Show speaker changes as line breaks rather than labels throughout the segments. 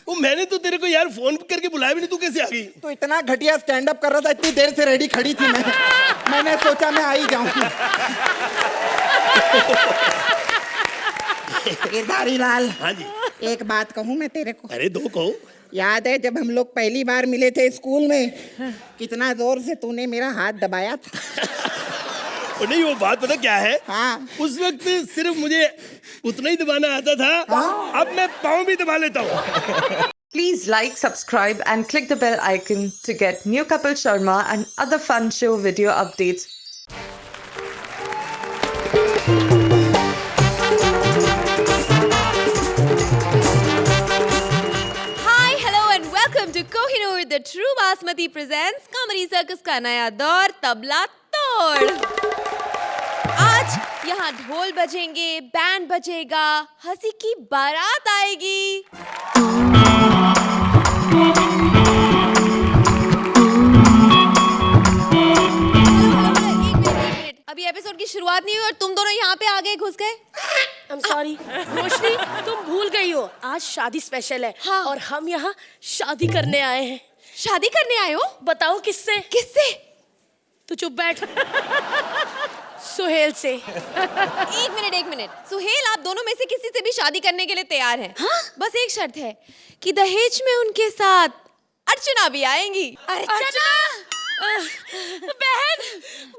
वो मैंने तो तेरे को यार फोन करके बुलाया भी नहीं, तू कैसे आ गई?
तो इतना घटिया स्टैंड अप कर रहा था, इतनी देर से रेडी खड़ी थी मैं। मैंने सोचा मैं आ ही जाऊं। गिरधारी लाल,
हाँ जी।
एक बात कहूं मैं तेरे को?
अरे दो कहो।
याद है जब हम लोग पहली बार मिले थे स्कूल में, कितना जोर से तूने मेरा हाथ दबाया था?
नहीं, वो बात पता क्या है?
हाँ।
उस वक्त सिर्फ मुझे उतना ही दबाना आता था।
हाँ।
अब मैं पाँव भी दबा लेता हूँ।
Please like, subscribe and click the bell icon to get new Kapil Sharma and other fun show video updates.
Hi, hello and welcome to Kohinoor, the True Basmati presents Comedy Circus का नया दौर तबला तोड़। आज यहाँ ढोल बजेंगे, band बजेगा, हंसी की बारात आएगी। एक मिनट, अभी एपिसोड की शुरुआत नहीं हुई और तुम दोनों यहाँ पे आ गए, घुस गए।
I'm sorry, रोशनी, तुम भूल गई हो, आज शादी स्पेशल है।
हाँ।
और हम यहाँ शादी करने आए हैं।
शादी करने आए हो?
बताओ किससे?
किससे?
तू चुप बैठ। सुहेल से।
एक मिनट, सुहेल, आप दोनों में से किसी से भी शादी करने के लिए तैयार हैं? हाँ? बस एक शर्त है कि दहेज में उनके साथ अर्चना भी आएंगी।
अर्चना! बहन,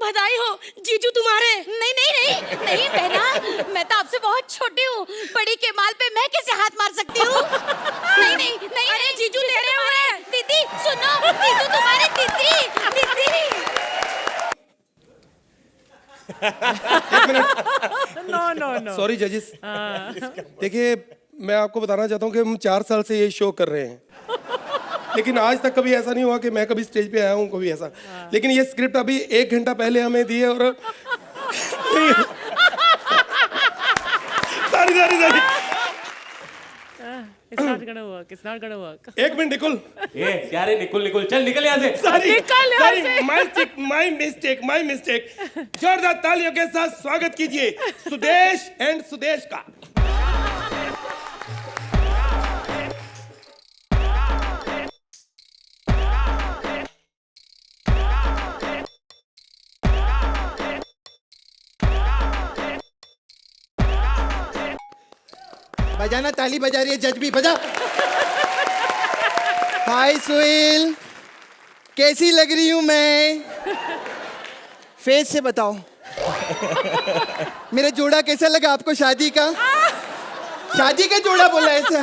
बधाई हो, जीजू तुम्हारे।
नहीं बहना, मैं तो आपसे बहुत छोटी हूँ। बड़ी के माल पे मैं कैसे हाथ मार सकती हूँ? नहीं।
अरे जीजू तेरे हुए।
दीदी सुनो, जीजू तुम्हारे दीदी।
नो सॉरी जजेस। देखिए, मैं आपको बताना चाहता हूँ कि हम 4 साल से ये शो कर रहे हैं, लेकिन आज तक कभी ऐसा नहीं हुआ कि मैं कभी स्टेज पे आया हूँ, कभी ऐसा। लेकिन ये स्क्रिप्ट अभी 1 घंटा पहले हमें दी है और sorry
It's not gonna work.
एक मिनट निकुल।
क्या रे निकुल चल निकल यहाँ से।
Sorry my mistake. जोरदार तालियों के साथ स्वागत कीजिए सुदेश एंड सुदेश का।
बजाना, ताली बजा रही है जज भी, बजा। हाय सुहेल, कैसी लग रही हूं मैं? फेस से बताओ। मेरा जोड़ा कैसा लगा आपको शादी का? शादी का जोड़ा बोला ऐसा?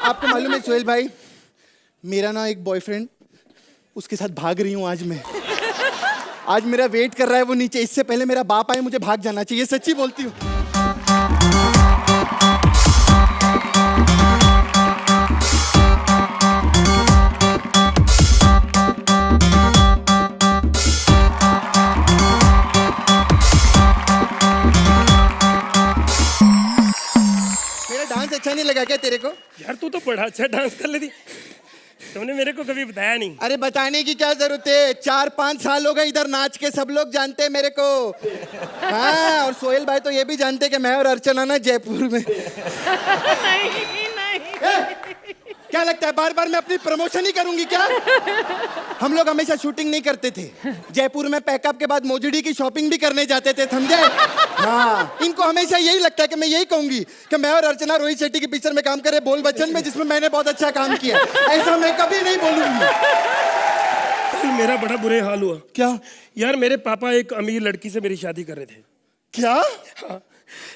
आपको मालूम है सुहेल भाई, मेरा ना एक बॉयफ्रेंड, उसके साथ भाग रही हूं आज मैं। आज मेरा वेट कर रहा है वो नीचे, इससे पहले मेरा बाप आए मुझे भाग जाना चाहिए, सच्ची बोलती हूँ। अच्छा नहीं लगा क्या तेरे को?
यार तू तो बड़ा अच्छा डांस कर लेती, तुमने मेरे को कभी बताया नहीं।
अरे बताने की क्या जरूरत है, 4-5 साल हो गए इधर नाच के, सब लोग जानते हैं मेरे को। हाँ, और सोहेल भाई तो ये भी जानते हैं कि मैं और अर्चना ना जयपुर में। क्या लगता है बार बार मैं अपनी प्रमोशन ही करूंगी क्या? हम लोग हमेशा शूटिंग नहीं करते थे, जयपुर में पैकअप के बाद मोजड़ी की शॉपिंग भी करने जाते थे, समझे? हाँ, इनको हमेशा यही लगता है कि मैं यही कहूंगी कि मैं और अर्चना रोहित शेट्टी की पिक्चर में काम करे, बोल बच्चन में, जिसमें मैंने बहुत अच्छा काम किया। ऐसा मैं कभी नहीं बोलूंगी।
मेरा बड़ा बुरे हाल हुआ।
क्या?
यार मेरे पापा एक अमीर लड़की से मेरी शादी कर रहे थे।
क्या?
हाँ,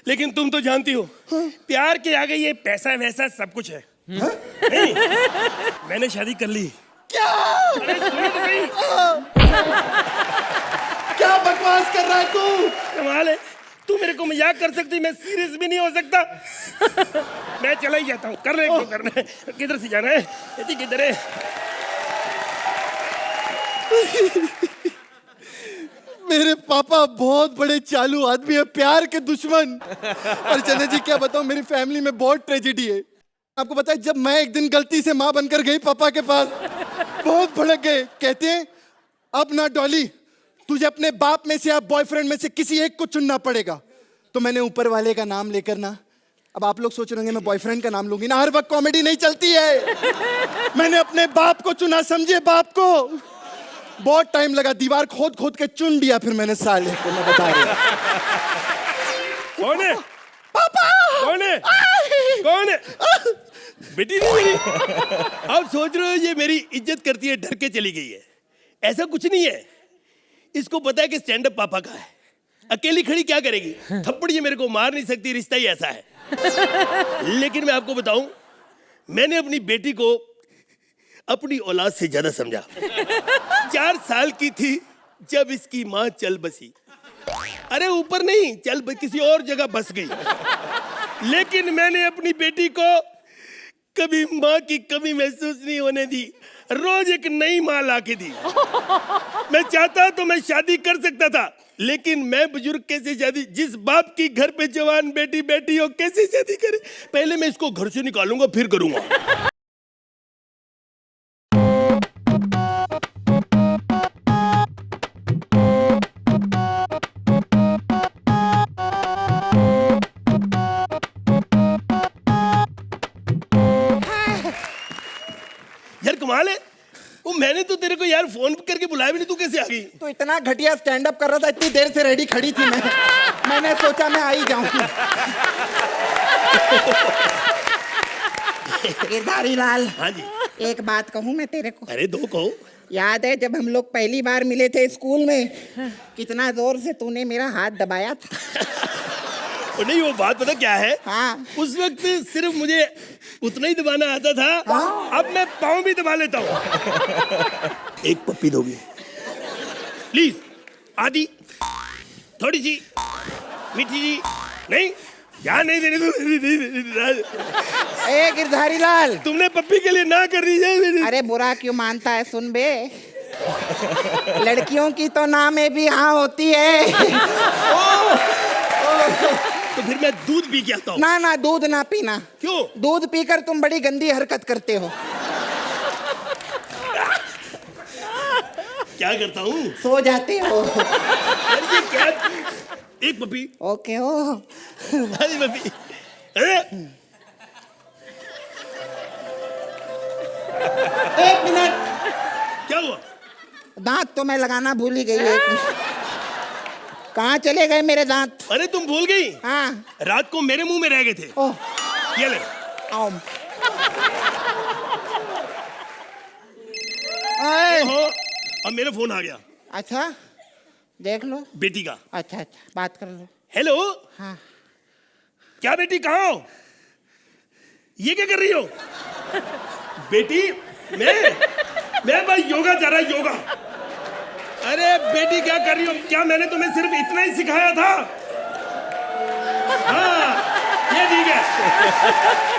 लेकिन तुम तो जानती हो, प्यार के आगे ये पैसा वैसा सब कुछ है। नहीं, मैंने शादी कर ली।
क्या?
अरे सुनो तो सही।
क्या बकवास कर रहा है तू?
कमाल है, तू मेरे को मजाक कर सकती, मैं सीरियस भी नहीं हो सकता। मैं चला ही जाता हूँ, कर ले जो करना है। किधर से जाना है? यदि किधर है?
मेरे पापा बहुत बड़े चालू आदमी है, प्यार के दुश्मन। अर्चना जी क्या बताऊं, मेरी फैमिली में बहुत ट्रेजेडी है। आपको पता है, जब मैं एक दिन गलती से माँ बनकर गई पापा के पास, बहुत भड़क गए। कहते हैं अब ना डॉली, तुझे अपने बाप में से या बॉयफ्रेंड में से किसी एक को चुनना पड़ेगा। तो मैंने ऊपर वाले का नाम लेकर ना अब आप लोग सोच रहे होंगे मैं बॉयफ्रेंड का नाम लूंगी ना, हर वक्त कॉमेडी नहीं चलती है। मैंने अपने बाप को चुना, समझे, बाप को। बहुत टाइम लगा, दीवार खोद खोद के चुन दिया फिर मैंने साले को, मैं बता रहा हूं।
कौन है?
पापा!
कौन है? कौन है? बेटी नहीं मेरी। आप सोच रहे हो ये मेरी इज्जत करती है, डर के चली गई है। ऐसा कुछ नहीं है। इसको पता है कि स्टैंड अप पापा का है। अकेली खड़ी क्या करेगी? थप्पड़ ये मेरे को मार नहीं सकती, रिश्ता ही ऐसा है। लेकिन मैं आपको बताऊं, मैंने अपनी बेटी को अपनी औलाद से ज्यादा समझा। 4 साल की थी जब इसकी माँ चल बसी। अरे ऊपर नहीं, किसी और जगह बस गई। लेकिन मैंने अपनी बेटी को कभी माँ की कमी महसूस नहीं होने दी। रोज एक नई माँ ला के दी। मैं चाहता तो मैं शादी कर सकता था, लेकिन मैं बुजुर्ग कैसे शादी, जिस बाप की घर पे जवान बेटी बैठी हो कैसे शादी करे? पहले मैं इसको घर से निकालूंगा फिर करूंगा। यार कमाल है, वो मैंने तो तेरे को यार फोन करके बुलाया भी नहीं, तू कैसे आ गई?
तो इतना घटिया स्टैंड अप कर रहा था, इतनी देर से रेडी खड़ी थी मैं। मैंने सोचा मैं आ ही जाऊं।
गिरधारी लाल,
हाँ जी।
एक बात कहूं मैं तेरे को?
अरे दो कहो।
याद है जब हम लोग पहली बार मिले थे स्कूल में, कितना जोर से तूने मेरा हाथ दबाया था?
नहीं, वो बात पता क्या है?
हाँ।
उस वक्त सिर्फ मुझे उतना ही दबाना आता था।
हाँ?
अब मैं पाँव भी दबा लेता हूँ। एक पप्पी दोगे प्लीज? आधी, थोड़ी सी मीठी सी। नहीं, यहाँ नहीं देने दो।
ए गिरधारी लाल,
तुमने पप्पी के लिए ना कर दी है।
अरे बुरा क्यों मानता है? सुन बे, लड़कियों की तो ना में भी हाँ होती है।
तो फिर मैं दूध पी के आता हूँ।
ना ना, दूध ना पीना।
क्यों?
दूध पीकर तुम बड़ी गंदी हरकत करते हो।
क्या करता हूँ?
सो जाते हो।
ये क्या? एक पप्पी।
ओके ओ।
पप्पी। अरे
1 मिनट,
क्या हुआ?
दांत तो मैं लगाना भूल ही गई। 1 मिनट, कहाँ चले गए मेरे दांत?
अरे तुम भूल गई?
हाँ।
रात को मेरे मुंह में रह गए थे।
ओह,
ये ले।
आओ।
ओहो, अब मेरा फोन आ गया।
अच्छा, देख लो।
बेटी का।
अच्छा अच्छा, बात कर लो।
हेलो।
हाँ।
क्या बेटी, कहाँ हो? ये क्या कर रही हो? बेटी, मैं भाई योगा जा रहा, योगा। अरे बेटी क्या कर रही हो? क्या मैंने तुम्हें सिर्फ इतना ही सिखाया था? हाँ, ये ठीक है।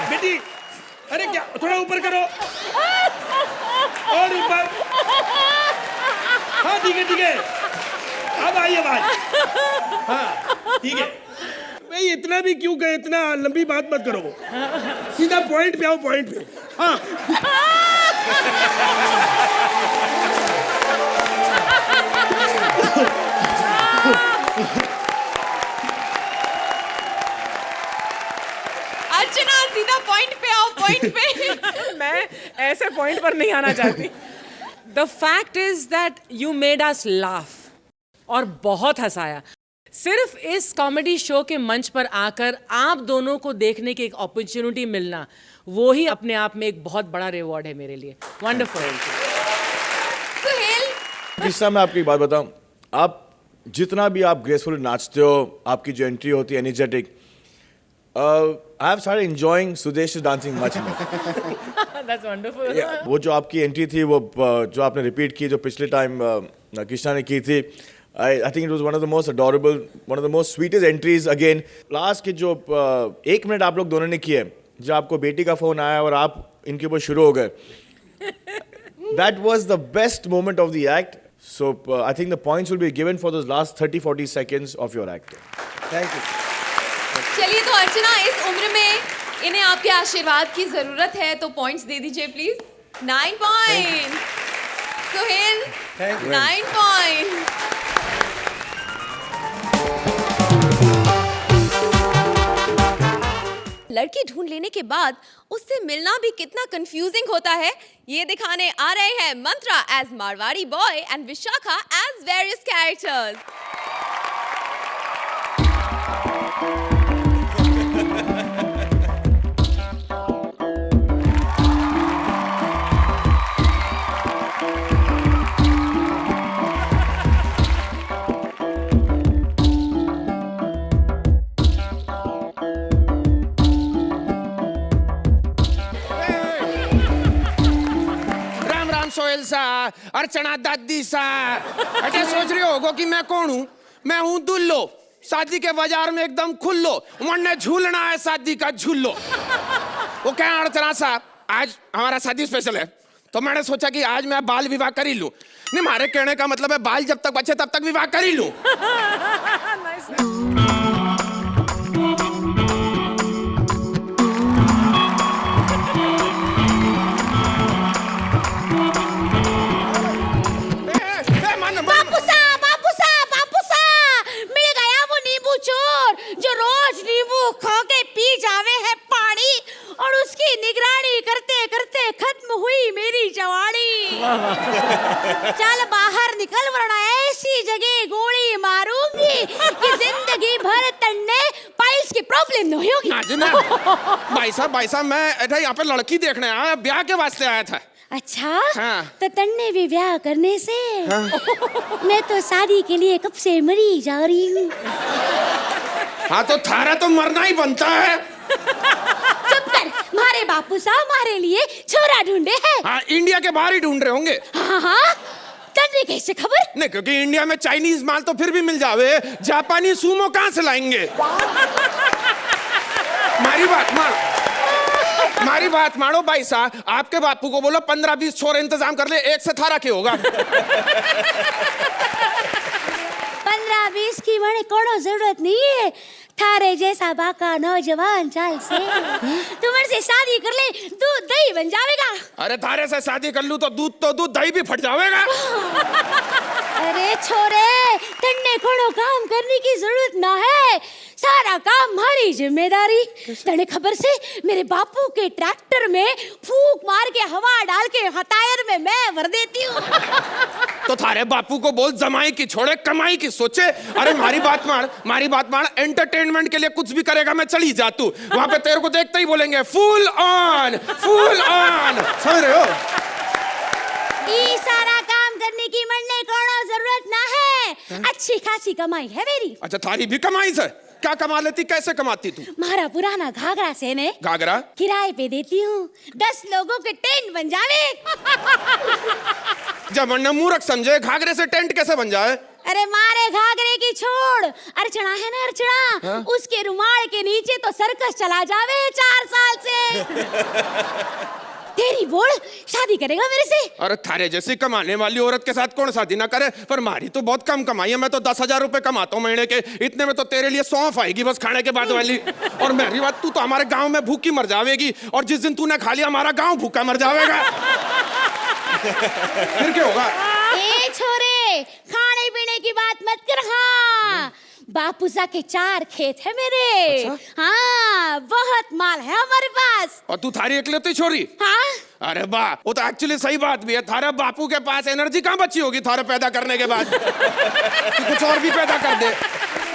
बेटी, अरे क्या, थोड़ा ऊपर करो और ऊपर। हाँ ठीक है ठीक है, अब आई आवाज। हाँ ठीक है। भाई इतना भी क्यों कहे, इतना लंबी बात मत करो, सीधा पॉइंट पे आओ, पॉइंट पे। हाँ
अर्चना, सीधा पॉइंट पे आओ, पॉइंट पे।
मैं ऐसे पॉइंट पर नहीं आना चाहती। The fact is that you made us laugh और बहुत हंसाया। सिर्फ इस कॉमेडी शो के मंच पर आकर आप दोनों को देखने की एक अपॉर्चुनिटी मिलना, वो ही अपने आप में एक बहुत बड़ा रिवॉर्ड है मेरे लिए। वंडरफुल।
सुहेल,
कृष्णा, मैं आपकी एक बात बताऊं, आप जितना भी आप ग्रेसफुल नाचते हो, आपकी जो एंट्री होती है energetic, I have started enjoying Sudesh dancing much more.
That's wonderful.
वो जो आपकी एंट्री थी, वो जो आपने रिपीट की, जो पिछले टाइम कृष्णा ने की थी, I think it was one of the most adorable, one of the most sweetest entries again. Last के जो 1 मिनट आप लोग दोनों ने किए, जब आपको बेटी का फोन आया और आप इनके ऊपर शुरू हो गए, that was the best moment of the act. So I think the points will be given for those last 30-40 seconds of your act.
Thank you.
चलिए तो अर्चना, इस उम्र में इन्हें आपके आशीर्वाद की जरूरत है, तो पॉइंट्स दे दीजिए प्लीज। 9 पॉइंट। सुहेल, 9 पॉइंट। लड़की ढूंढ लेने के बाद उससे मिलना भी कितना कंफ्यूजिंग होता है, ये दिखाने आ रहे हैं Mantra as Marwari boy and Vishakha as various characters.
Sohail सा, अर्चना दादी सा, अटे सोच रहे होगो कि मैं कौन हूँ? मैं हूँ दुल्लो, शादी के बाजार में एकदम खुल्लो, वरने झूलना है शादी का झूलो। वो क्या अर्चना सा, आज हमारा शादी स्पेशल है, तो मैंने सोचा कि आज मैं बाल विवाह कर ही लूं। नहीं, हमारे कहने का मतलब है बाल जब तक बचे तब तक विवाह कर ही लूं।
खा के पी जावे है पानी और उसकी निगरानी करते करते खत्म हुई मेरी जवानी। चल बाहर निकल वरना ऐसी जगह गोली मारूंगी कि जिंदगी भर तन्ने पाइल्स की प्रॉब्लम नहीं होगी।
भाई साहब मैं यहाँ पे लड़की देखने आया, ब्याह के वास्ते आया था।
अच्छा
हाँ।
तो तन्ने भी ब्याह करने से हाँ। मैं तो शादी के लिए कब से मरी जा रही हूँ।
हाँ तो थारा तो मरना ही बनता है।
चुप कर, मारे बापू साहब हमारे लिए छोरा ढूंढे हैं।
हाँ, इंडिया के बाहर ही ढूंढ रहे होंगे।
हाँ हाँ, तन्ने कैसे खबर?
नहीं, क्योंकि इंडिया में चाइनीज माल तो फिर भी मिल जावे, जापानी सूमो कहाँ से लाएंगे? मारी बात मानो भाई साहब, आपके बापू को बोलो 15-20 छोरे इंतजाम कर ले, एक से थारा के होगा।
15-20 की बड़े कोनो जरूरत नहीं है, थारे जैसा बाका नौजवान चाल से तुमसे से शादी कर ले, दूध दही बन जाएगा।
अरे थारे से शादी कर लूं तो दूध दही भी फट जाएगा।
अरे छोरे, तन्ने कोनो काम करने की जरूरत ना है, सारा काम हमारी जिम्मेदारी। तने खबर से मेरे बापू के ट्रैक्टर में फूंक मार के हवा डाल के टायर में मैं भर देती हूँ।
तो थारे बापू को बोल जमाई की छोड़े, कमाई की सोचे। अरे हमारी बात मार, एंटरटेनमेंट के लिए कुछ भी करेगा मैं चली जातू। वहां पे तेरे को देखते ही बोलेंगे फुल ऑन। समझ रहे हो?
ये सारा काम करने की मरने कोनो जरूरत ना है, अच्छी खासी कमाई है मेरी।
अच्छा, थारी भी कमाई से क्या कमा लेती, कैसे कमाती तू?
मारा पुराना घाघरा से ने
घाघरा
किराए पे देती हूँ, 10 लोगों के टेंट बन जावे।
जब वरना मूर्ख समझे, घाघरे से टेंट कैसे बन जाए?
अरे मारे घाघरे की छोड़, अर्चना है ना अर्चना, हाँ? उसके रुमाल के नीचे तो सर्कस चला जावे 4 साल से। तेरी बोल शादी करेगा मेरे से?
अरे थारे जैसी कमाने वाली औरत के साथ कौन शादी ना करे? पर मारी तो बहुत कम कमाई है, मैं तो 10,000 रुपए कमाता हूँ महीने के, इतने में तो तेरे लिए सौंफ आएगी बस खाने के बाद वाली। और मेरी बात, तू तो हमारे गांव में भूखी मर जाएगी, और जिस दिन तूने खा लिया हमारा गांव भूखा मर जाएगा। फिर क्या होगा?
ए छोरे, खाने पीने की बात मत कर। हाँ, बापूसा के 4 खेत है मेरे। अच्छा? हाँ, बहुत माल है हमारे पास।
और तू थारी इकलौती छोरी?
हाँ।
अरे वाह, वो तो एक्चुअली सही बात भी है। थारे बापू के पास एनर्जी कहाँ बची होगी थारे पैदा करने के बाद? तू कुछ और भी पैदा कर दे।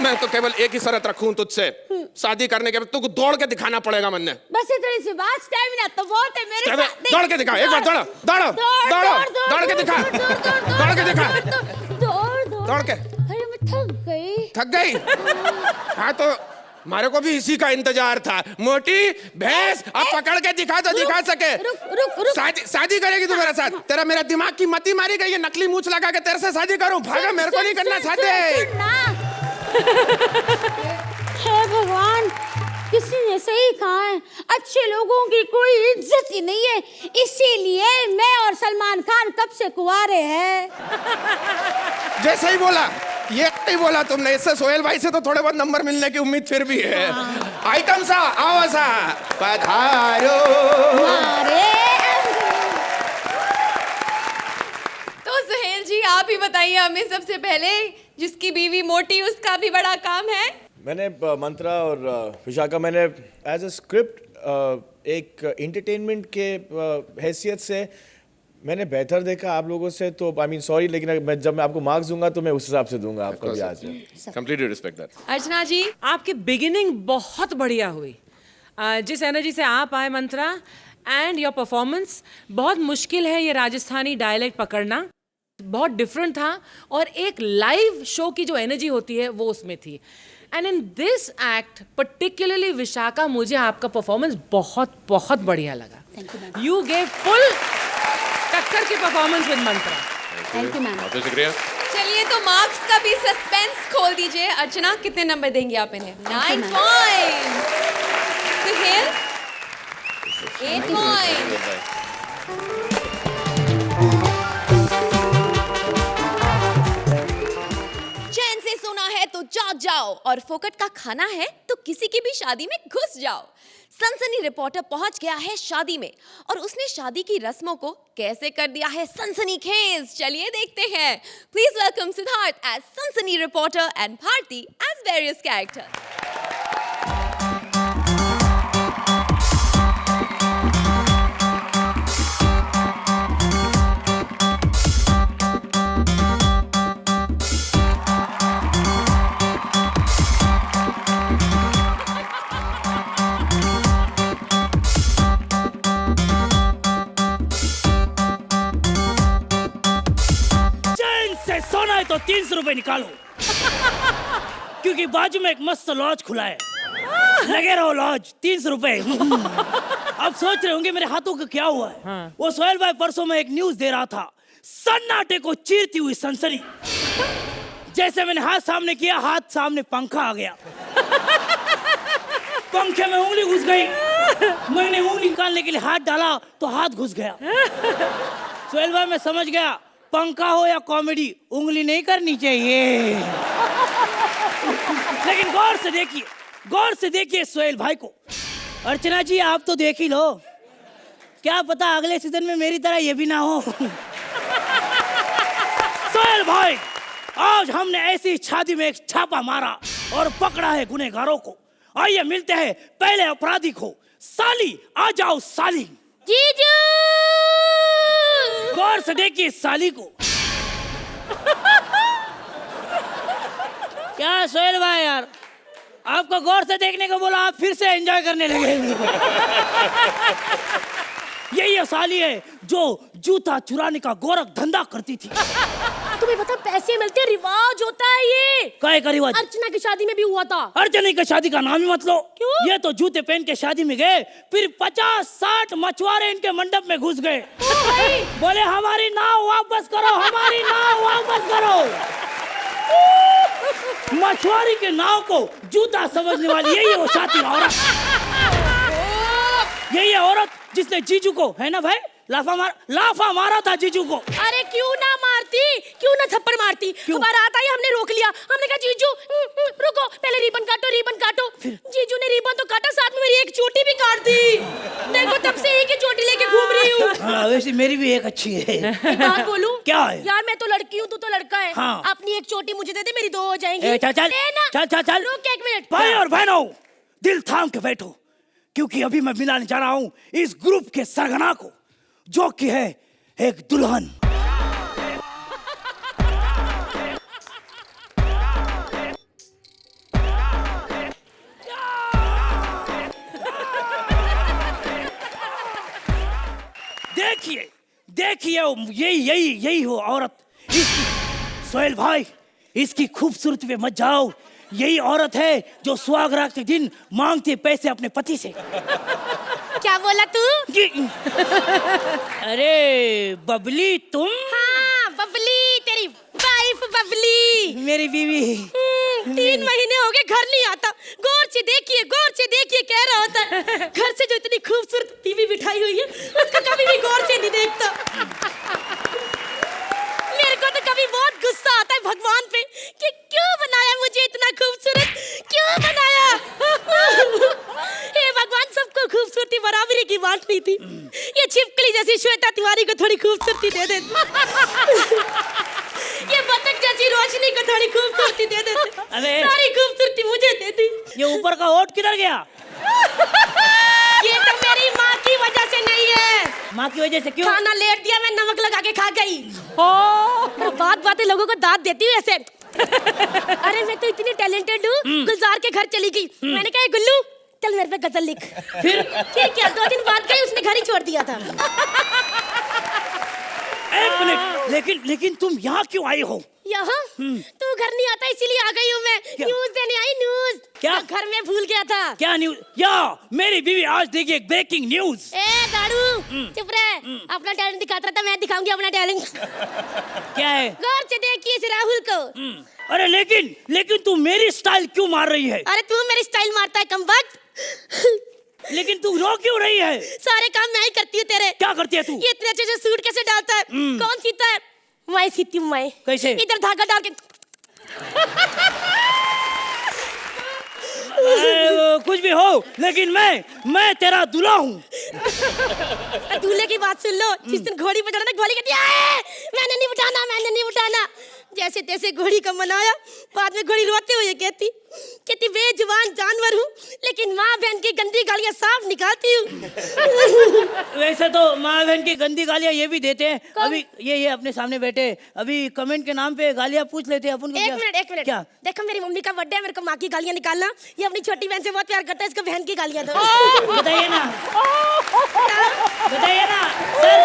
मैं तो केवल एक ही शर्त रखूं तुझसे, शादी करने के बाद तुझको दौड़ के दिखाना पड़ेगा मन ने।
बस इतनी सी बात, स्टैमिना तो बहुत है मेरे साथ।
दौड़ के दिखा, एक बार दौड़ के दिखा, दौड़ के।
अरे मैं थक गई।
हाँ तो हमारे को भी इसी का इंतजार था। मोटी भैंस, अब पकड़ के दिखा तो दिखा सके।
रुक।
शादी करेगी तू मेरे साथ? तेरा मेरा दिमाग की मती मारी गई है, नकली मूंछ लगा के तेरे से शादी करूं? भागा, मेरे को नहीं करना शादी।
हे भगवान, किसी ने सही कहा है, अच्छे लोगों की कोई इज्जत ही नहीं है, इसीलिए मैं और सलमान खान कब से कुंवारे हैं।
जैसे ही बोला, ये नहीं बोला तुमने, इससे सोहेल भाई से तो थोड़े बहुत नंबर मिलने की उम्मीद फिर भी है। आइटम सा, आओ सा, पधारो।
तो सोहेल जी, आप ही बताइए हमें सबसे पहले, जिसकी बीवी मोटी उसका भी बड़ा काम है।
मैंने मंत्रा और विशाखा मैंने एज अ स्क्रिप्ट एक एंटरटेनमेंट के हैसियत से मैंने बेहतर देखा आप लोगों से, तो आई मीन सॉरी, लेकिन जब मैं आपको मार्क्स दूंगा तो मैं उस हिसाब से दूंगा आपको भी आज।
Completely respect that.
Archana ji,
आपकी बिगिनिंग बहुत बढ़िया हुई। जिस एनर्जी से आप आए मंत्रा, एंड योर परफॉर्मेंस, बहुत मुश्किल है ये राजस्थानी डायलेक्ट पकड़ना, बहुत डिफरेंट था, और एक लाइव शो की जो एनर्जी होती है वो उसमें थी। And in this act particularly Vishakha, मुझे आपका परफॉर्मेंस बहुत बहुत बढ़िया लगा। यू गेव फुल टक्कर की performance with Mantra.
Thank you ma'am.
बहुत शुक्रिया।
चलिए तो मार्क्स का भी सस्पेंस खोल दीजिए। अर्चना, कितने नंबर देंगी आप इन्हें? 9 पॉइंट। सुहेल 8 पॉइंट। चैन से सोना है तो जाग जाओ, और फोकट का खाना है तो किसी की भी शादी में घुस जाओ। सनसनी रिपोर्टर पहुंच गया है शादी में, और उसने शादी की रस्मों को कैसे कर दिया है सनसनीखेज। चलिए देखते हैं। प्लीज वेलकम सिद्धार्थ एज सनसनी reporter and Bharti as various characters.
सोना है तो 300 रुपए निकालो, क्योंकि बाजू में एक मस्त लॉज खुला है, लगे रहो लॉज, 300 रुपए। अब सोच रहे होंगे मेरे हाथों का क्या हुआ है। वो सोहेल भाई परसों में एक न्यूज दे रहा था, सन्नाटे को चीरती हुई सनसनी। जैसे मैंने हाथ सामने किया, हाथ सामने पंखा आ गया, पंखे में उंगली घुस गई। मैंने उंगली निकालने के लिए हाथ डाला तो हाथ घुस गया। सोहेल भाई मैं समझ गया, पंखा हो या कॉमेडी, उंगली नहीं करनी चाहिए। लेकिन गौर से देखिए सोहेल भाई को। अर्चना जी आप तो देख ही लो, क्या पता अगले सीजन में मेरी तरह ये भी ना हो। सोहेल भाई, आज हमने ऐसी शादी में एक छापा मारा और पकड़ा है गुनहगारों को। आइए मिलते हैं पहले अपराधी को। साली आ जाओ साली।
जीजू!
गौर से देखिए साली को। क्या सोहेल भाई यार, आपको गौर से देखने को बोला, आप फिर से एंजॉय करने लगे। यही साली है जो जूता चुराने का गोरख धंधा करती थी।
तुम्हें पता पैसे मिलते, रिवाज होता है ये।
काय का रिवाज?
अर्चना की शादी में भी हुआ था।
अर्चना की शादी का नाम ही मत लो।
क्यों?
ये तो जूते पहन के शादी में गए, फिर 50-60 मछुआरे इनके मंडप में घुस गए। बोले हमारी नाव वापस करो, हमारी नाव वापस करो। मछुआरी के नाव को जूता समझने वाली यही है वो शातिर औरत। यही है औरत जिसने जीजू को, है ना भाई, लाफा मारा था जीजू को।
अरे क्यों ना मारती, क्यों ना थप्पड़ मारती। हमारा आता ही हमने रोक लिया, हमने कहा जीजू रुको, पहले रिबन काटो। जीजू ने रिबन तो काटा, साथ में मेरी एक चोटी भी काट दी। देखो तब से एक ही चोटी लेके घूम रही हूँ।
हाँ, वैसे मेरी भी एक अच्छी है।
एक बात बोलूं?
क्या है?
यार मैं तो लड़की हूँ, तू तो लड़का है।
हाँ।
अपनी एक चोटी मुझे दे दे, मेरी 2 हो जाएंगी।
चल।
रुक एक मिनट।
भाई और बहनों, दिल थाम के बैठो, क्योंकि अभी मैं मिलाने जा रहा हूँ इस ग्रुप के सरगना को, जो कि है एक दुल्हन। देखिए यही हो औरत। सोहेल भाई, इसकी खूबसूरती पे मत जाओ। यही औरत है जो सुहागरात के दिन मांगती है पैसे अपने पति से।
क्या बोला तू?
अरे बबली तुम?
हाँ बबली, तेरी वाइफ बबली,
मेरी बीवी।
3 महीने हो गए घर नहीं आता। गौर से देखिए कह रहा होता है। घर से जो इतनी खूबसूरत बीवी बिठाई हुई है, उसको कभी भी गौर से नहीं देखता। मेरे को तो कभी बहुत गुस्सा आता है भगवान पे कि क्यों बनाया मुझे इतना खूबसूरत, क्यों बनाया। हे भगवान, सबको खूबसूरती बराबरी की बांटनी थी। ये छिपकली जैसी श्वेता तिवारी को थोड़ी खूबसूरती दे दे।
ये बतख जैसी रोशनी को थोड़ी खूबसूरती दे देते।
अरे।
सारी खूबसूरती मुझे दे दी।
ये ऊपर का ओट किधर गया?
ये तो मेरी माँ की वजह से नहीं है।
माँ की वजह से क्यों?
खाना लेट दिया, मैं नमक लगा के खा गई। बात बातें लोगों को दाद देती हूँ ऐसे। अरे मैं तो इतनी टैलेंटेड हूँ, गुलजार के घर चली गई। मैंने कहा गुल्लू चल मेरे पे गजल लिख। फिर क्या 2 दिन बाद गई, उसने घर ही छोड़ दिया था।
एक मिनट, लेकिन तुम यहाँ क्यों आई हो?
यहाँ तू घर नहीं आता इसीलिए आ गई हूँ मैं। न्यूज देने आई, न्यूज।
क्या?
घर में भूल गया था।
क्या न्यूज? या मेरी बीवी आज देखी एक ब्रेकिंग न्यूज।
ए दारू चुप रहे। अपना टैलेंट दिखाता था, मैं दिखाऊंगी अपना टैलेंट।
क्या है?
गौर से देखिए इस राहुल को।
अरे लेकिन तू मेरी स्टाइल क्यों मार रही है?
अरे तू मेरी स्टाइल मारता है कमबख्त।
लेकिन तू रो क्यों रही है?
सारे काम मैं ही करती हूँ तेरे।
क्या करती है तू?
ये इतने अच्छे से सूट कैसे डालता है? कौन सीता है? मैं सीती हूँ मैं।
कैसे?
इधर धागा डाल के।
कुछ भी हो, लेकिन मैं तेरा दूल्हा हूँ।
दूल्हे की बात सुन लो। जिस दिन घोड़ी पे चढ़ा घोड़ी कहती है मैंने नहीं उठाना। जैसे तैसे घोड़ी को मनाया, बाद में घोड़ी रोते हुए कहती बेजुबान जानवर हूँ, लेकिन माँ बहन की गंदी गालियाँ साफ निकालती हूँ।
वैसे तो माँ बहन की गंदी गालियाँ ये भी देते हैं। अभी ये अपने सामने बैठे, अभी कमेंट के नाम पे गालियाँ पूछ लेते हैं अपन को।
एक मिनट क्या? देखो मेरी मम्मी का बर्थडे है, मेरे को माँ की गालियाँ निकालना। ये अपनी छोटी बहन से बहुत प्यार करता है, इसको बहन की गालियाँ दो।
बताइए ना सर।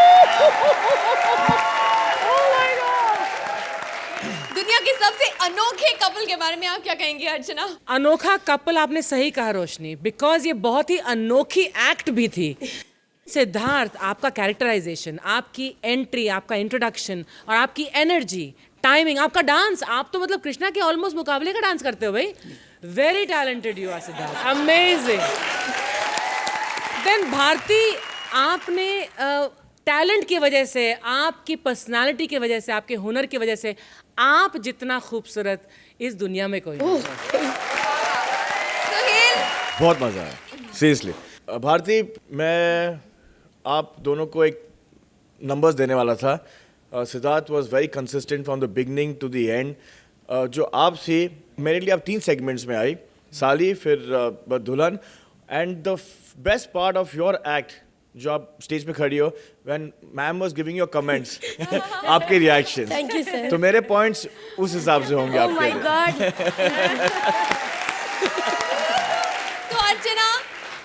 दुनिया के सबसे अनोखे कपल के बारे में आप क्या कहेंगे अर्चना?
अनोखा कपल आपने सही कहा रोशनी, बिकॉज ये बहुत ही अनोखी एक्ट भी थी। सिद्धार्थ, आपका कैरेक्टराइजेशन, आपकी एंट्री, आपका इंट्रोडक्शन और आपकी एनर्जी, टाइमिंग, आपका डांस, आप तो मतलब कृष्णा के ऑलमोस्ट मुकाबले का डांस करते हो भाई। Very talented you are Siddharth, amazing. Then Bharti, आपने टैलेंट की वजह से, आपकी पर्सनालिटी की वजह से, आपके हुनर की वजह से आप जितना खूबसूरत इस दुनिया में कोई नहीं।
बहुत मजा आया सीरियसली। भारती, मैं आप दोनों को एक नंबर्स देने वाला था। Siddharth was very consistent from the beginning to the end. जो आप थी, मेरे लिए आप 3 सेगमेंट्स में आई, साली, फिर दुल्हन। And the best part of your act, जो आप स्टेज पे खड़ी हो, when ma'am was giving your comments, आपके रिएक्शन,
थैंक यू सर।
तो मेरे पॉइंट्स उस हिसाब से होंगे आपके लिए।
तो अर्चना,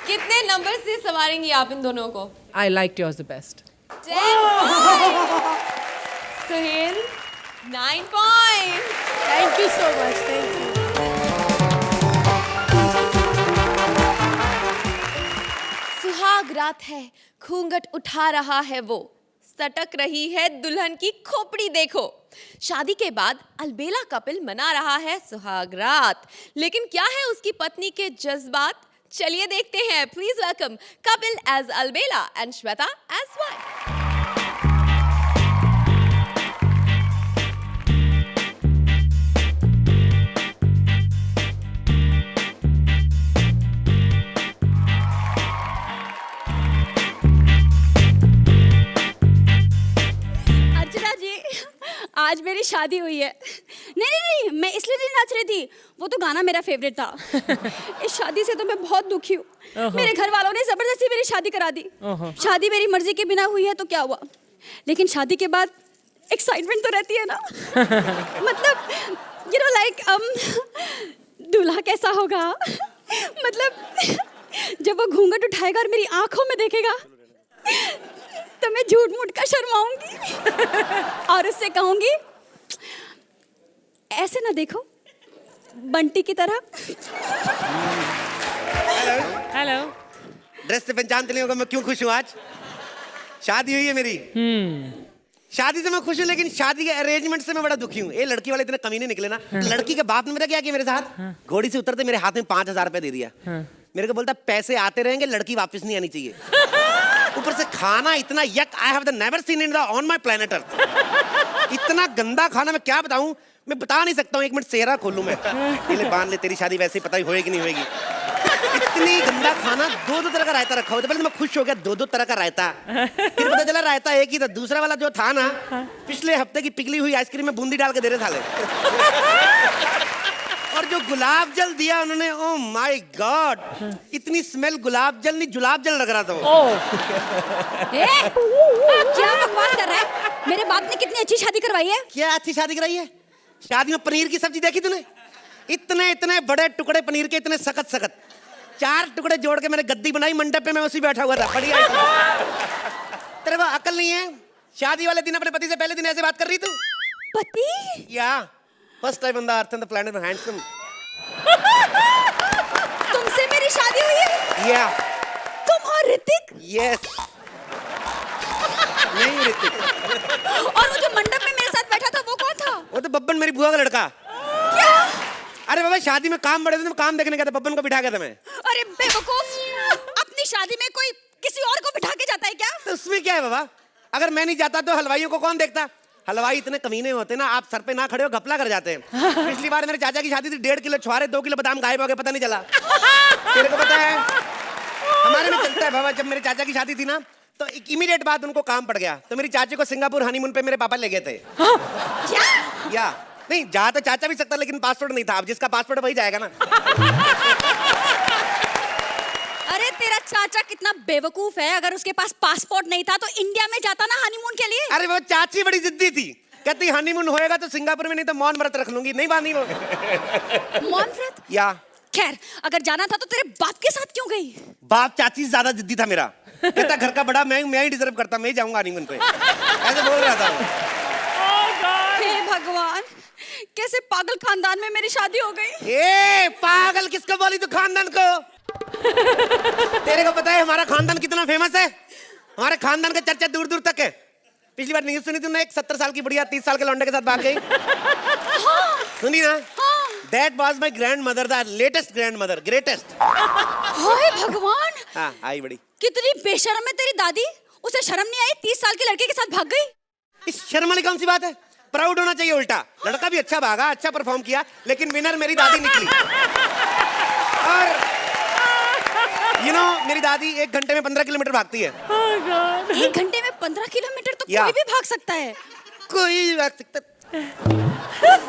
कितने नंबर से सवारेंगी आप इन दोनों को?
I like yours the best.
10 Suhail 9 point.
Thank you so much, thank you.
सुहाग रात है, घूंघट उठा रहा है वो, सटक रही है दुल्हन की खोपड़ी देखो। शादी के बाद अलबेला कपिल मना रहा है सुहाग रात, लेकिन क्या है उसकी पत्नी के जज्बात? चलिए देखते हैं। प्लीज वेलकम कपिल एज अलबेला एंड श्वेता एज वाइफ।
आज मेरी शादी हुई है। नहीं, मैं इसलिए नहीं नाच रही थी, वो तो गाना मेरा फेवरेट था। इस शादी से तो मैं बहुत दुखी हूँ। मेरे घर वालों ने जबरदस्ती मेरी शादी करा दी। शादी मेरी मर्जी के बिना हुई है तो क्या हुआ, लेकिन शादी के बाद एक्साइटमेंट तो रहती है ना। मतलब लाइक दूल्हा कैसा होगा, मतलब जब वो घूंघट उठाएगा और मेरी आंखों में देखेगा तो मैं झूठ मूठ का शर्माऊंगी और उससे कहूंगी ऐसे ना देखो, बंटी की तरह।
हेलो।
ड्रेस से पहचानते नहीं होगा मैं क्यों खुश हूँ आज। शादी हुई है मेरी। शादी से मैं खुश हूँ, लेकिन शादी के अरेंजमेंट से मैं बड़ा दुखी हूँ। ये लड़की वाले इतने कमीने निकले ना। लड़की के बाप ने मेरा क्या किया मेरे साथ, घोड़ी से उतरते मेरे हाथ में 5000 रुपए दे दिया। मेरे को बोलता पैसे आते रहेंगे, लड़की वापस नहीं आनी चाहिए। ऊपर से खाना इतना यक, I have never seen in the on my planet earth. इतना गंदा खाना, मैं क्या बताऊं, मैं बता नहीं सकता हूँ। 1 मिनट सेहरा खोलूं मैं। ये ले बांध ले, तेरी शादी वैसे ही पता ही होएगी नहीं होएगी। इतनी गंदा खाना, दो तरह का रायता रखा हुआ था। पहले तो मैं खुश हो गया, दो तरह का रायता। फिर पता चला रायता एक ही था, दूसरा वाला जो था ना, पिछले हफ्ते की पिघली हुई आइसक्रीम में बूंदी डाल के दे रहे साले। और जो गुलाब जल दिया उन्होंने, ओ माय गॉड, इतनी स्मेल गुलाब जल नहीं जुलाब जल लग रहा था वो।
क्या बकवास कर रहा है? मेरे बाप ने कितनी अच्छी शादी करवाई है।
क्या अच्छी शादी कराई है? शादी में पनीर की सब्जी देखी तूने? इतने इतने बड़े टुकड़े पनीर के, इतने सख्त सख्त, 4 टुकड़े जोड़ के मैंने गद्दी बनाई मंडप पे, मैं उसी बैठा हुआ था। बढ़िया। तेरे को अकल नहीं है? शादी वाले दिन अपने पति से पहले दिन ऐसे बात कर रही तू?
पति?
या first time on the earth and the planet handsome.
तुमसे मेरी शादी हुई है?
या
तुम और ऋतिक?
यस। नहीं ऋतिक।
और वो जो मंडप में मेरे साथ बैठा था वो कौन था?
वो तो बब्बन, मेरी बुआ का लड़का।
क्या?
अरे बाबा शादी में काम बड़े थे, काम देखने गया था, बब्बन को बिठा गया था मैं।
अरे बेवकूफ, अपनी शादी में कोई किसी और को बिठा के जाता है क्या?
तो उसमें क्या है बाबा? अगर मैं नहीं जाता तो हलवाइयों को कौन देखता? हलवाई इतने कमीने होते ना, आप सर पे ना खड़े हो घपला कर जाते हैं। पिछली बार मेरे चाचा की शादी थी, 1.5 किलो छुआरे, 2 किलो बादाम गायब हो गए, पता नहीं चला। तेरे को पता है? हमारे में चलता है बाबा। जब मेरे चाचा की शादी थी ना, तो इमीडिएट बाद उनको काम पड़ गया, तो मेरी चाची को सिंगापुर हनीमून पे मेरे पापा ले गए थे।
क्या?
या नहीं, जा तो चाचा भी सकता, लेकिन पासपोर्ट नहीं था। अब जिसका पासपोर्ट वही जाएगा ना।
अरे तेरा चाचा कितना बेवकूफ है, अगर उसके पास पासपोर्ट नहीं था तो इंडिया में जाता ना हनीमून के लिए।
अरे वो चाची बड़ी जिद्दी थी, कहती हनीमून होएगा तो सिंगापुर में, नहीं तो मौन व्रत रख लूंगी। नहीं बांधी वो।
मौन व्रत?
या
खैर, अगर जाना था तो तेरे बाप के साथ क्यों गई?
बाप चाची से ज्यादा जिद्दी था मेरा, कहता घर का बड़ा मैं ही डिजर्व करता, मैं ही जाऊंगा हनीमून पे, ऐसे बोल रहा था।
हे भगवान, कैसे पागल खानदान में मेरी शादी हो गई।
ए पागल किसको बोली तू? खानदान को। तेरे को पता है हमारा खानदान कितना फेमस है? हमारे खानदान का चर्चा दूर दूर तक है। पिछली बार न्यूज़ सुनी तुमने? एक 70 साल की बुढ़िया 30 साल के लौंडे के साथ भाग गई। सुनी ना? That was my grandmother, the latest grandmother, greatest.
हाय भगवान,
हाँ आई बड़ी।
कितनी बेशर्म है तेरी दादी, उसे शर्म नहीं आई 30 साल के लड़के के साथ भाग गई।
इस शर्म वाली कौन सी बात है? प्राउड होना चाहिए उल्टा। लड़का भी अच्छा भागा, अच्छा परफॉर्म किया, लेकिन विनर मेरी दादी निकली। और मेरी दादी 1 घंटे में 15 किलोमीटर भागती है।
1 घंटे में 15 किलोमीटर तो कोई भी भाग सकता है।
कोई भी भाग सकता है।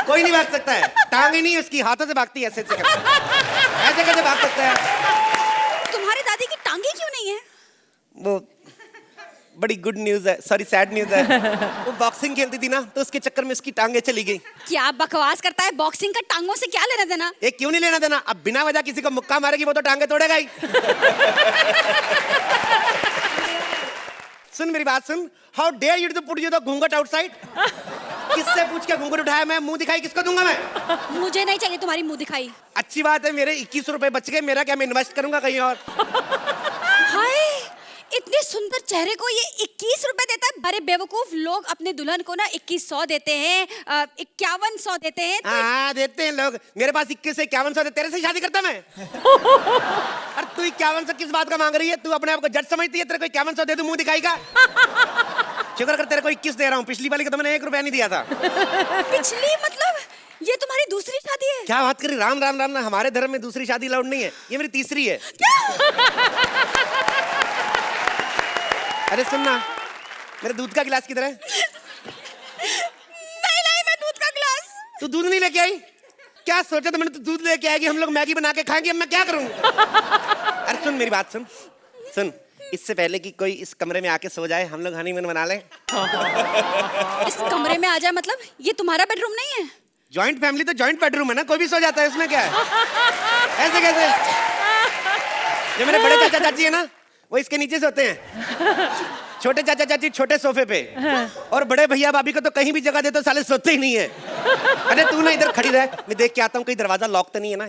कोई नहीं भाग सकता है, टांगे नहीं उसकी, हाथों से भागती है, ऐसे कैसे भाग सकता है?
तुम्हारी दादी की टांगे क्यों नहीं है?
वो बड़ी गुड न्यूज है, सॉरी सैड न्यूज है। वो बॉक्सिंग खेलती थी ना, तो उसके चक्कर में उसकी टांगे चली गई।
क्या बकवास करता है? बॉक्सिंग का टांगों से क्या लेना देना?
एक क्यों नहीं लेना देना? अब बिना वजह किसी को मुक्का मारेगी वो तो टांगे तोड़ेगा ही। सुन मेरी बात सुन। How dare you to put you the ghoonghat outside? किससे पूछ के घूंघट उठाया? मैं मुंह दिखाई किसको दूंगा मैं?
मुझे नहीं चाहिए तुम्हारी मुंह दिखाई।
अच्छी बात है, मेरे 21 रुपए बच गए, मेरा क्या, मैं इन्वेस्ट करूंगा कहीं और।
हाय, इतने सुंदर चेहरे को ये 21 रुपए देता है? अरे बेवकूफ, लोग अपने दुल्हन को ना 2100 देते हैं, 5100 देते हैं।
हाँ देते हैं लोग, मेरे पास 21 से 5100 दे, तेरे से शादी करता मैं। और तू 5100 किस बात का मांग रही है? तू अपने आप को जज समझती है? तेरे को 5100 दे दूं मुंह दिखाई का? शुक्र कर तेरे को 21 दे रहा हूँ, पिछली वाली को तो मैंने 1 रुपया नहीं दिया था।
पिछली मतलब ये तुम्हारी दूसरी शादी है?
क्या बात करी? राम राम राम ना, हमारे धर्म में दूसरी शादी अलाउड नहीं है, ये मेरी तीसरी है। अरे सुनना, मेरे दूध का गिलास किधर है?
नहीं नहीं, मैं दूध का गिलास।
तू दूध नहीं लेके आई? क्या सोचा था मैंने? तू दूध लेके आएगी, हम लोग मैगी बना के खाएंगे, अब मैं क्या करूं? अरे सुन मेरी बात सुन, सुन, इससे पहले कि कोई इस कमरे में आके सो जाए, हम लोग हनीमून मना लें।
इस कमरे में आ जाए मतलब? ये तुम्हारा बेडरूम नहीं है?
जॉइंट फैमिली तो जॉइंट बेडरूम है ना, कोई भी सो जाता है, उसमें क्या है? ऐसे कैसे? जो मेरे बड़े चाचा चाची है ना, वो इसके नीचे सोते हैं। छोटे चाचा चाची छोटे सोफे पे, और बड़े भैया भाभी को तो कहीं भी जगह दे तो साले सोते ही नहीं है। अरे तू ना इधर खड़ी रह, मैं देख के आता हूँ कहीं दरवाजा लॉक तो नहीं है ना।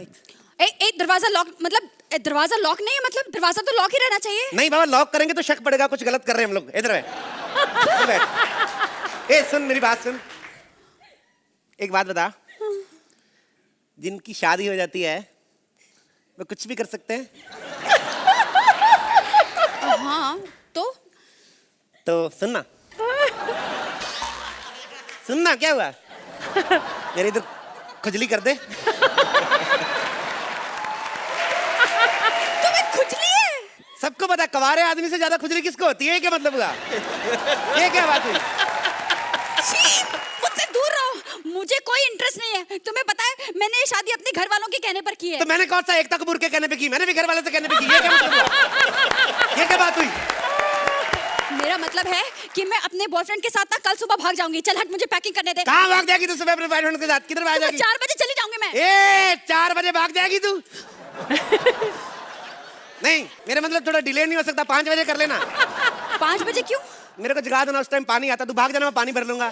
दरवाजा लॉक मतलब? दरवाजा लॉक नहीं है मतलब? दरवाजा तो लॉक ही रहना चाहिए।
नहीं बाबा, लॉक करेंगे तो शक पड़ेगा कुछ गलत कर रहे हैं हम लोग। इधर बैठ। ए सुन मेरी बात सुन, एक बात बता, जिनकी शादी हो जाती है वो कुछ भी कर सकते हैं?
हाँ तो
सुनना, सुनना, क्या हुआ? मेरे इधर खुजली कर दे। सबको पता है कवारे आदमी से ज्यादा खुजली किसको होती है, ये क्या मतलब हुआ? ये क्या बात हुई?
छी, मुझसे दूर रहो, मुझे कोई इंटरेस्ट नहीं है। तुम्हें पता है मैंने ये शादी अपने घर वालों के कहने पर की है।
तो मैंने कौन सा एकता कपूर के कहने पे की? मैंने भी घर वाले से कहने पे की। ये क्या मतलब हुआ? ये क्या बात हुई?
मेरा मतलब है कि मैं अपने बॉयफ्रेंड के साथ ना कल सुबह भाग जाऊंगी। चल हट, मुझे पैकिंग करने दे।
कहाँ भाग जाएगी तू सुबह अपने बॉयफ्रेंड के साथ? किधर भाग जाएगी?
4 बजे चली जाऊंगी मैं।
4 बजे भाग जाएगी तू? नहीं, मेरा मतलब थोड़ा डिले नहीं हो सकता? 5 बजे कर लेना।
5 बजे क्यों?
मेरे को जगा देना, उस टाइम पानी आता, तू भाग जाना, मैं पानी भर लूंगा।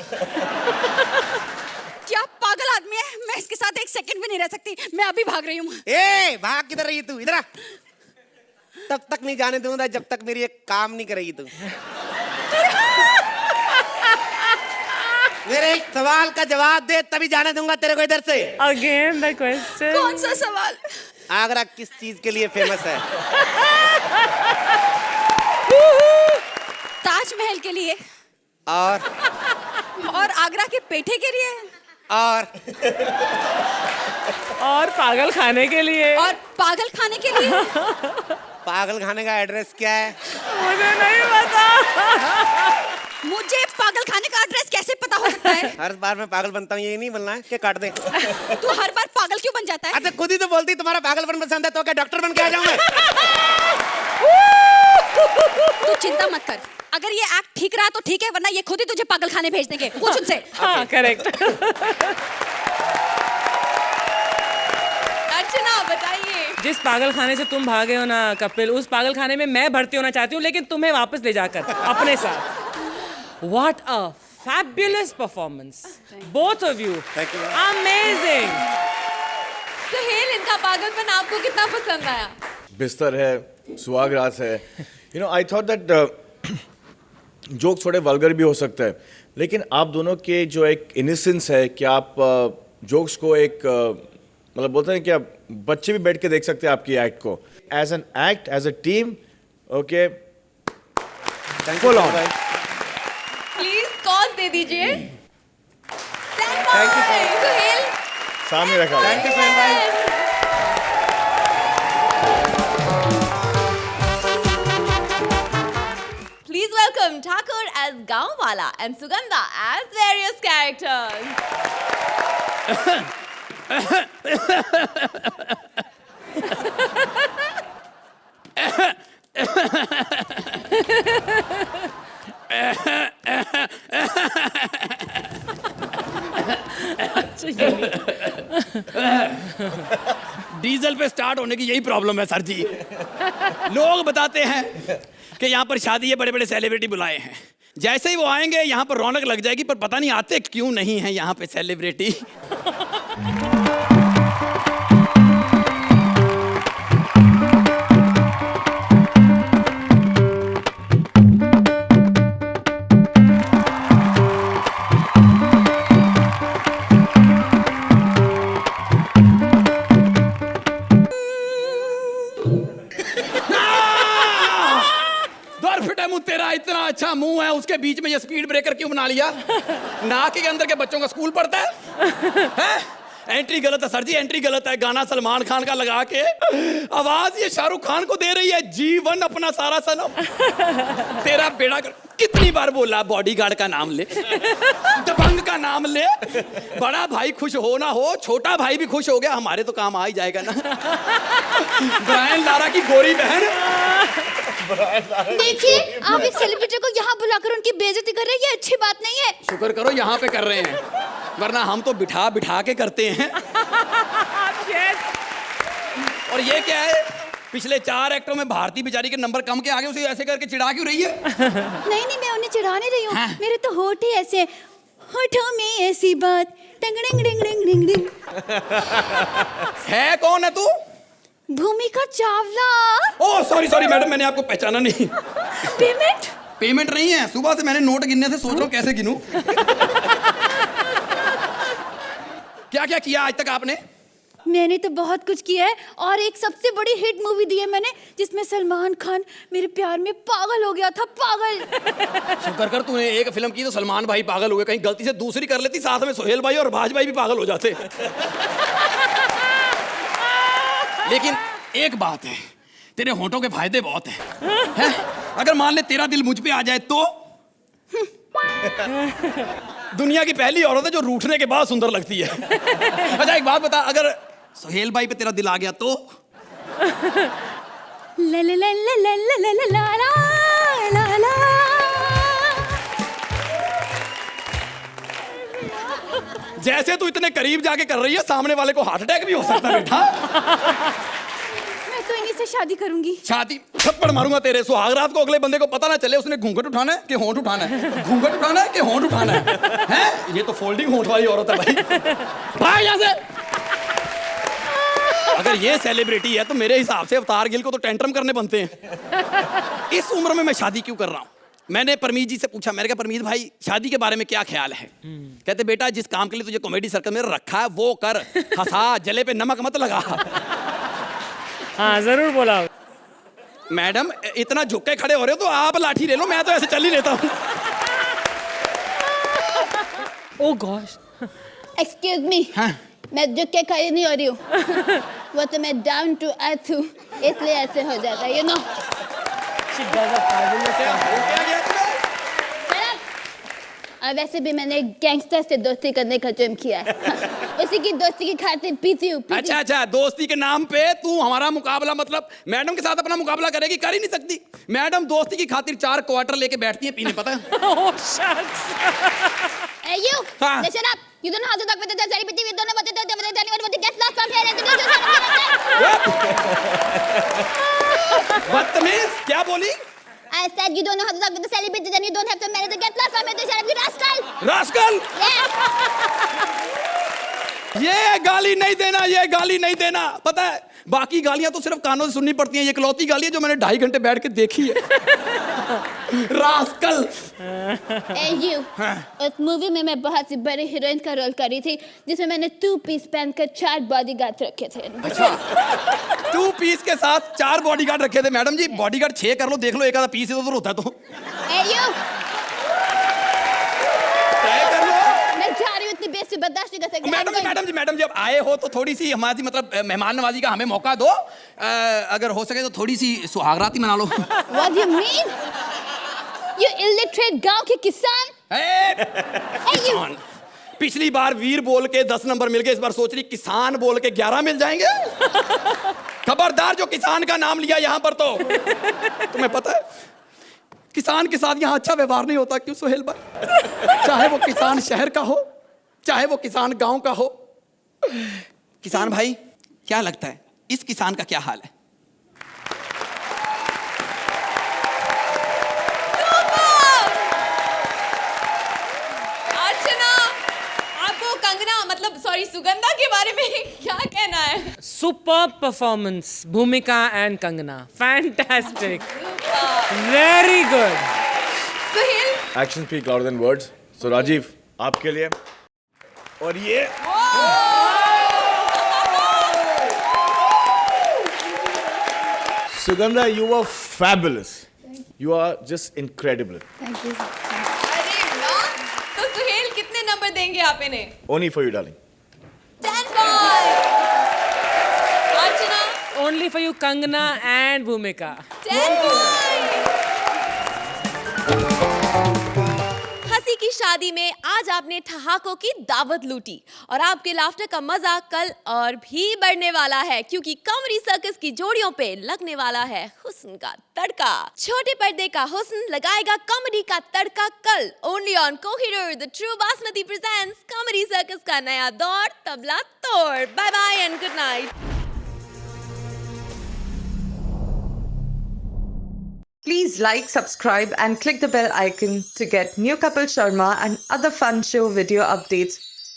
क्या पागल आदमी है, मैं इसके साथ 1 सेकंड भी नहीं रह सकती। मैं अभी भाग रही हूँ।
भाग किधर रही तू? इधर आ। तब तक नहीं जाने दूंगा जब तक मेरी एक काम नहीं करेगी तू। मेरे एक सवाल का जवाब दे तभी जाने दूंगा तेरे को इधर से।
Again the question.
कौन सा सवाल?
आगरा किस चीज के लिए फेमस है?
ताजमहल के लिए। और आगरा के पेठे के लिए।
और पागल खाने के लिए।
और पागल खाने के लिए।
पागल खाने का एड्रेस क्या है?
मुझे नहीं पता।
मुझे पागल खाने का एड्रेस कैसे पता हो सकता है?
हर बार मैं पागल बनता हूँ, ये नहीं बनना है कि काट दे।
तू हर बार पागल क्यों बन जाता है?
अच्छा खुद ही तो बोलती तुम्हारा पागलपन पसंद है, तो क्या डॉक्टर बन के आ जाऊं मैं?
तू चिंता मत कर, अगर ये एक्ट ठीक रहा तो ठीक है, वरना ये खुद ही तुझे पागल खाने भेज देंगे। पूछ उनसे।
हाँ करेक्ट।
अर्चना बताइए।
जिस पागल खाने से तुम भागे हो ना कपिल, उस पागल खाने में मैं भर्ती होना चाहती हूँ, लेकिन तुम्हें वापस ले जाकर अपने साथ। What a fabulous performance, both of you.
Thank you.
Amazing.
Suhail, इनका पागलपन आपको कितना पसंद आया?
बिस्तर है, सुहागरात है। You know, I thought that joke थोड़े वल्गर भी हो सकते हैं, लेकिन आप दोनों के जो एक इनोसेंस है कि आप जोक्स को एक मतलब बोलते हैं कि आप बच्चे भी बैठ के देख सकते हैं आपकी एक्ट को। As an act, as a team, okay, full on.
Please call दे दीजिए।
Thank you, sir.
सुहेल,
सामने रखा।
थैंक यू सोहेल भाई।
please welcome Thakur as Gaonwala and Sugandha as various characters.
Diesel पे स्टार्ट होने की यही प्रॉब्लम है सर जी। लोग बताते हैं कि यहाँ पर शादी है, बड़े बड़े सेलिब्रिटी बुलाए हैं, जैसे ही वो आएंगे यहाँ पर रौनक लग जाएगी, पर पता नहीं आते क्यों नहीं है यहाँ पे सेलिब्रिटी। तेरा इतना अच्छा मुंह है, उसके बीच में ये स्पीड ब्रेकर क्यों बना लिया? नाक के अंदर के बच्चों का स्कूल पढ़ता है? एंट्री गलत है सर जी, एंट्री गलत है। गाना सलमान खान का लगा के आवाज ये शाहरुख खान को दे रही है, जीवन अपना सारा सनम। तेरा बेड़ा कितनी बार बोला बॉडीगार्ड का नाम ले, दबंग का नाम ले। बड़ा भाई खुश हो ना हो, छोटा भाई भी खुश हो गया, हमारे तो काम आ ही जाएगा ना। ब्रायन लारा की गोरी बहन।
देखिए, आप एक सेलिब्रिटी को यहाँ बुलाकर उनकी बेइज्जती कर रहे हैं, ये अच्छी बात नहीं है।
शुक्र करो यहाँ पे कर रहे हैं, वरना हम तो बिठा बिठा के करते हैं। और ये क्या है, पिछले 4 एक्टरों में भारती बेचारी के नंबर कम के आगे उसे ऐसे करके चिढ़ा क्यों रही है?
नहीं, मैं उन्हें चिढ़ा नहीं रही हूँ। मेरे तो होठ ही ऐसे, होठों में ऐसी बात, टंगड़िंग डिंग डिंग डिंग डिंग।
है कौन है तू?
भूमिका चावला।
ओह सॉरी मैडम, मैंने आपको पहचाना नहीं। पेमेंट नहीं है, सुबह से मैंने नोट गिनने से सोच रहा हूँ कैसे गिनूं। क्या क्या किया आज तक आपने?
मैंने तो बहुत कुछ किया है, और एक सबसे बड़ी हिट मूवी दी है मैंने, जिसमें सलमान खान मेरे प्यार में पागल हो गया था, पागल।
शुक्र कर तूने एक फिल्म की तो सलमान भाई पागल हो गए, कहीं गलती से दूसरी कर लेती, साथ में सोहेल भाई और भाज भाई भी पागल हो जाते। लेकिन एक बात है,
तेरे होठों के फायदे बहुत हैं। अगर मान ले तेरा दिल मुझ पे आ जाए तो दुनिया की पहली औरत है जो रूठने के बाद सुंदर लगती है। अच्छा एक बात बता, अगर सुहेल भाई पे तेरा दिल आ गया तो
ला ला ला ला ला ला ला ला ला ला ला।
जैसे तू इतने करीब जाके कर रही है, सामने वाले को हार्ट अटैक भी हो सकता है बेटा।
मैं तो इन्हीं से शादी करूंगी।
शादी थप्पड़ मारूंगा तेरे। सुहाग रात को अगले बंदे को पता ना चले उसने घूंघट उठाना है कि होंठ उठाना है, घूंघट उठाना है कि होंठ उठाना है। हैं? ये तो फोल्डिंग होंठ वाली औरत है भाई। भाग यहाँ से। अगर ये सेलिब्रिटी है तो मेरे हिसाब से अवतार गिल को तो टेंट्रम करने बनते हैं। इस उम्र में मैं शादी क्यों कर रहा हूँ? मैंने परमीत जी से पूछा, मैंने कहा परमीत भाई शादी के बारे में क्या ख्याल है? कहते बेटा जिस काम के लिए तुझे कॉमेडी सर्कल में रखा है वो कर, हंसा, जले पे नमक मत लगा।
हाँ जरूर बोला।
मैडम इतना झुक के खड़े हो रहे हो तो आप लाठी ले लो, मैं तो ऐसे चल ही लेता हूँ।
ओह गॉश।
एक्सक्यूज मी, मैं झुक के खड़ी नहीं हो रही हूँ। वो तो मैं डाउन टू अर्थ हूँ, इसलिए ऐसे हो जाता है, यू नो। और वैसे भी मैंने गैंगस्टर से दोस्ती करने का जुर्म किया है। उसी की दोस्ती की खातिर पीती हूँ।
अच्छा अच्छा, दोस्ती के नाम पे तू हमारा मुकाबला, मतलब मैडम के साथ अपना मुकाबला करेगी? कर ही नहीं सकती। मैडम दोस्ती की खातिर 4 क्वार्टर लेके बैठती है पीने, पता है?
Oh, shucks.
Hey you! Listen up! You don't know how to talk with the celebrity. You don't know what to tell anyone what to get lost from here and to
बदतमीज, क्या बोली?
I said you don't know how to talk with the celebrity, then you don't have to manage to get lost from here to shut up, you rascal!
Rascal! ये गाली नहीं देना, ये गाली नहीं देना। पता है बाकी गालियां तो सिर्फ कानों से सुननी पड़ती हैं, ये इकलौती गाली है जो मैंने 2.5 घंटे बैठ के देखी है। रास्कल।
And you, उस मूवी में मैं बहुत सी बड़ी हीरोइन का रोल करी थी जिसमें मैंने 2 पीस पहनकर 4 बॉडीगार्ड रखे थे।
अच्छा 2 पीस के साथ 4 बॉडीगार्ड रखे थे? मैडम जी बॉडीगार्ड 6 कर लो, देख लो एक आधा पीस इधर होता है तो।
Hey you,
तय कर लो।
मैं जा रही हूँ, इतनी बेइज्जती बर्दाश्त नहीं कर सकती।
मैडम जी अब आए हो तो थोड़ी सी हमारी मतलब मेहमान नवाजी का हमें मौका दो। अगर हो सके तो थोड़ी सी सुहागराती मना लो।
What do you mean? You illiterate गांव के किसान?
किसान। पिछली बार वीर बोल के 10 नंबर मिल गए, इस बार सोच रही किसान बोल के 11 मिल जाएंगे। खबरदार जो किसान का नाम लिया यहाँ पर तो। तुम्हें पता है किसान के साथ यहाँ अच्छा व्यवहार नहीं होता। क्यों सुहेल भाई? चाहे वो किसान शहर का हो, चाहे वो किसान गांव का हो। किसान भाई क्या लगता है इस किसान का क्या हाल है?
अर्चना, आपको कंगना मतलब सॉरी सुगंधा के बारे में क्या कहना है?
Superb performance, Bhumika and Kangana. Fantastic. Very good.
Suhail,
Actions speak louder than words. So Rajiv, आपके लिए और ये Sugandha, you were fabulous. You are just incredible.
Thank you.
अरे वाह! तो सुहेल कितने नंबर देंगे आप इन्हें?
Only for you, darling.
10 points. Archana,
Only for you, Kangana and Bhumika.
10 points. हंसी की शादी में आज आपने ठहाकों की दावत लूटी और आपके लाफ्टर का मजा कल और भी बढ़ने वाला है क्योंकि कॉमेडी सर्कस की जोड़ियों पे लगने वाला है हुस्न का तड़का। छोटे पर्दे का हुस्न लगाएगा कॉमेडी का तड़का कल only on Kohinoor the true basmati presents comedy circus का नया दौर तबला तोड़। Bye bye and good night.
Please like, subscribe and click the bell icon to get new Kapil Sharma and other fun show video updates